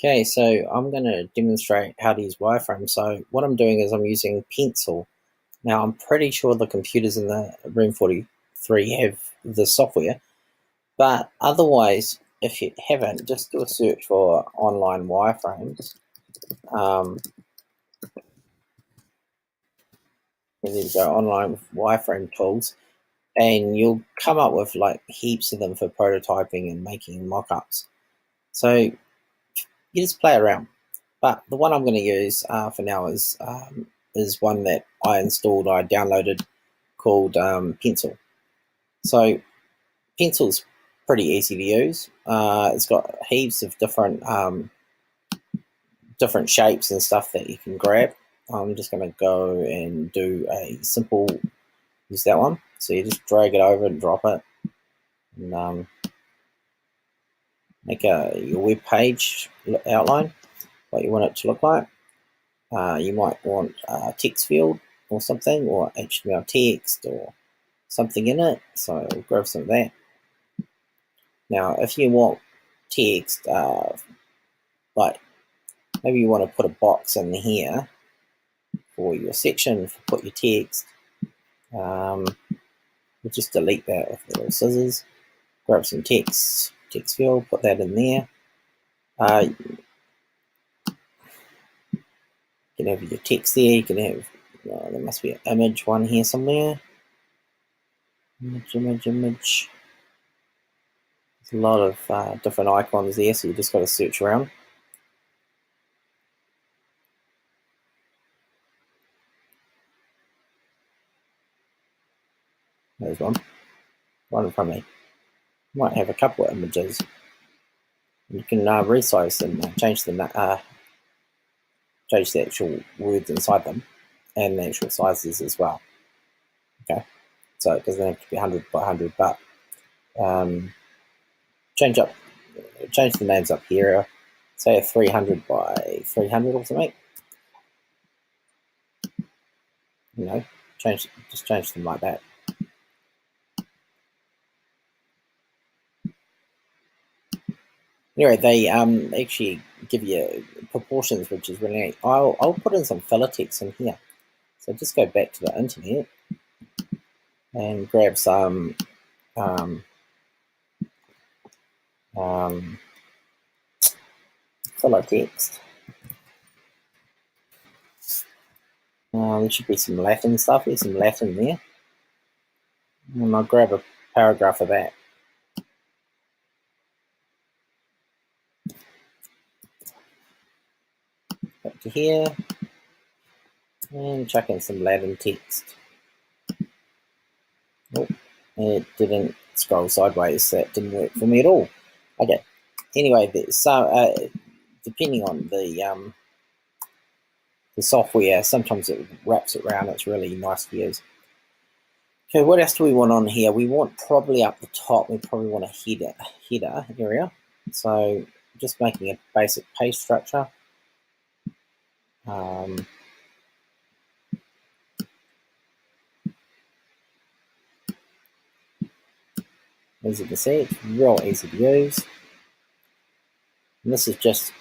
Okay, so I'm going to demonstrate how to use Wireframe. So what I'm doing is I'm using Pencil. Now I'm pretty sure the computers in the Room 43 have the software, but otherwise, if you haven't, just do a search for online wireframes. There you go, online wireframe tools, and you'll come up with like heaps of them for prototyping and making mock-ups. So you just play around. But the one I'm going to use for now is one that I downloaded called Pencil. So Pencil's pretty easy to use. It's got heaps of different shapes and stuff that you can grab. I'm just going to go and do a simple, use that one. So you just drag it over and drop it, and make your web page outline, what you want it to look like. You might want a text field or something, or HTML text or something in it, so we'll grab some of that. Now if you want text, like maybe you want to put a box in here for your section, put your text, we'll just delete that with the little scissors, grab some text field, put that in there. You can have your text there, you can have, there must be an image one here somewhere. Image. There's a lot of different icons there, so you just got to search around. There's one in front of me. Might have a couple of images. You can resize them, change the actual words inside them, and the actual sizes as well. Okay, so it doesn't have to be 100 by 100, but change the names up here. Say a 300 by 300 or something. You know, just change them like that. Anyway, they actually give you proportions, which is really neat. I'll put in some filler text in here. So just go back to the internet and grab some filler text. There should be some Latin stuff. There's some Latin there. And I'll grab a paragraph of that. Back to here. And chuck in some Latin text. Oh, it didn't scroll sideways. That didn't work for me at all. Okay. Anyway, depending on the software, sometimes it wraps it around. It's really nice to use. Okay, what else do we want on here? We want probably up the top, we probably want a header area. So just making a basic page structure. As you can see, it's real easy to use. And this is just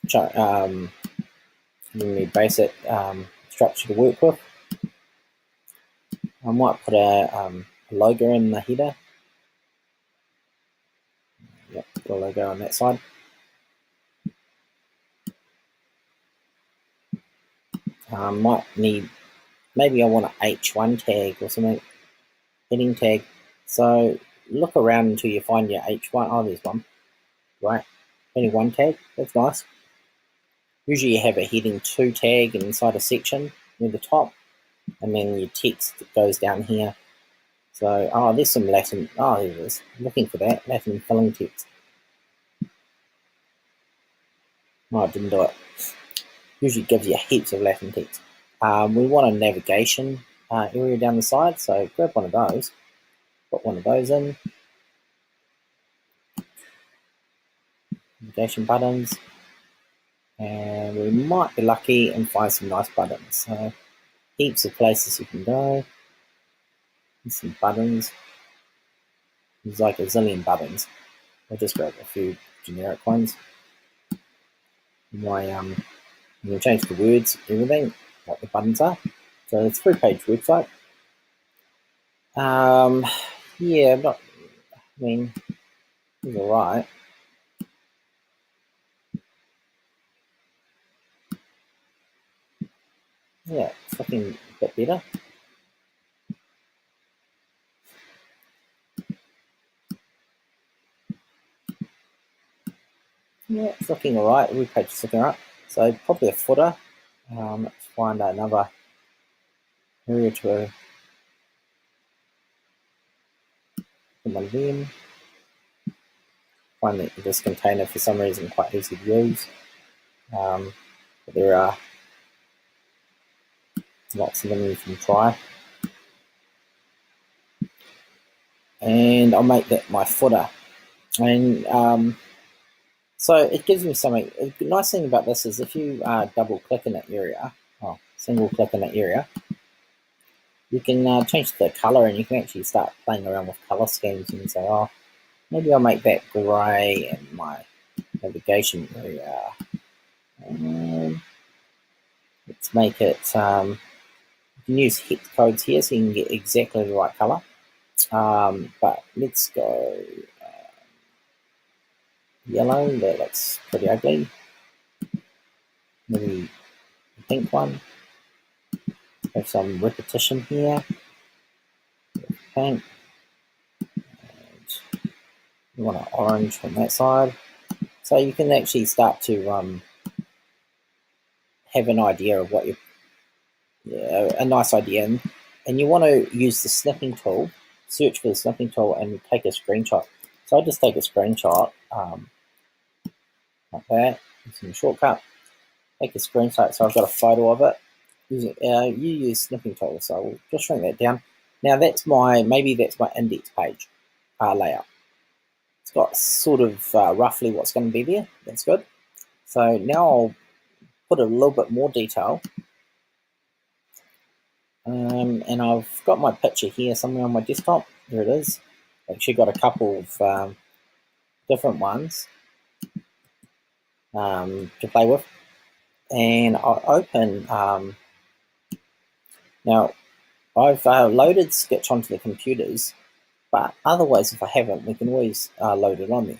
giving me basic structure to work with. I might put a logo in the header. Yep, put a logo on that side. Might need, maybe I want an H1 tag or something, heading tag. So look around until you find your H1. Oh, there's one. Right, heading 1 tag. That's nice. Usually you have a heading 2 tag inside a section near the top, and then your text goes down here. So, there's some Latin. Oh, there it is. I'm looking for that Latin filling text. Oh, I didn't do it. Usually gives you heaps of Latin text. We want a navigation area down the side, so grab one of those. Put one of those in. Navigation buttons. And we might be lucky and find some nice buttons. So, heaps of places you can go. And some buttons. There's like a zillion buttons. I'll just grab a few generic ones. You can change the words, everything, what the buttons are. So it's a 3-page website. Yeah, it's alright. Yeah, it's looking a bit better. Yeah, it's looking alright. Every page is looking alright. So probably a footer. Let's find another area to put one of them. Find this container for some reason quite easy to use. But there are lots of them you can try. And I'll make that my footer. And so it gives me something. The nice thing about this is if you double click in that area, single click in that area, you can change the color and you can actually start playing around with color schemes and say, oh, maybe I'll make that gray in my navigation area. Let's make it, you can use hex codes here so you can get exactly the right color. But let's go yellow, that looks pretty ugly. Maybe the pink one. Have some repetition here. Pink. And you want an orange on that side. So you can actually start to have an idea of what a nice idea. And you want to use the snipping tool, search for the snipping tool and take a screenshot. So I'll just take a screenshot like that, using a shortcut. Take a screenshot, so I've got a photo of it. You use snipping tool, so we'll just shrink that down. Now maybe that's my index page layout. It's got sort of roughly what's going to be there. That's good. So now I'll put a little bit more detail. And I've got my picture here somewhere on my desktop. There it is. I've actually got a couple of different ones to play with. And I'll open, now I've loaded Sketch onto the computers, but otherwise if I haven't, we can always load it on there.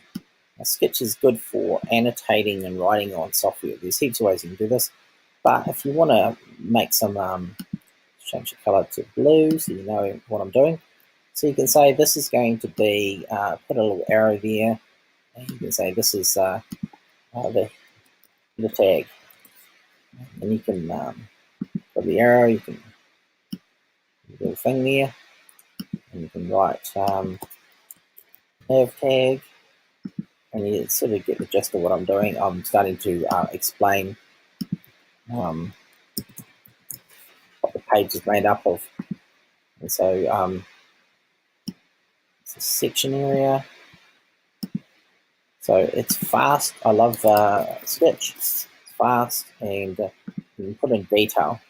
Now, Sketch is good for annotating and writing on software. There's heaps of ways you can do this, but if you want to make some, change the color to blue so you know what I'm doing. So you can say this is going to be, put a little arrow there, and you can say this is the tag. And you can put the arrow, you can do a little thing there, and you can write nav tag, and you sort of get the gist of what I'm doing. I'm starting to explain what the page is made up of. And so it's a section area. So it's fast. I love Sketch. It's fast, and you can put in detail.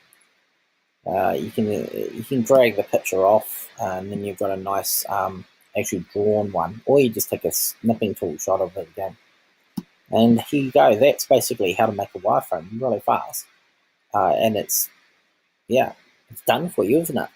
You can drag the picture off, and then you've got a nice actually drawn one, or you just take a snipping tool shot of it again. And here you go. That's basically how to make a wireframe really fast. And it's done for you, isn't it?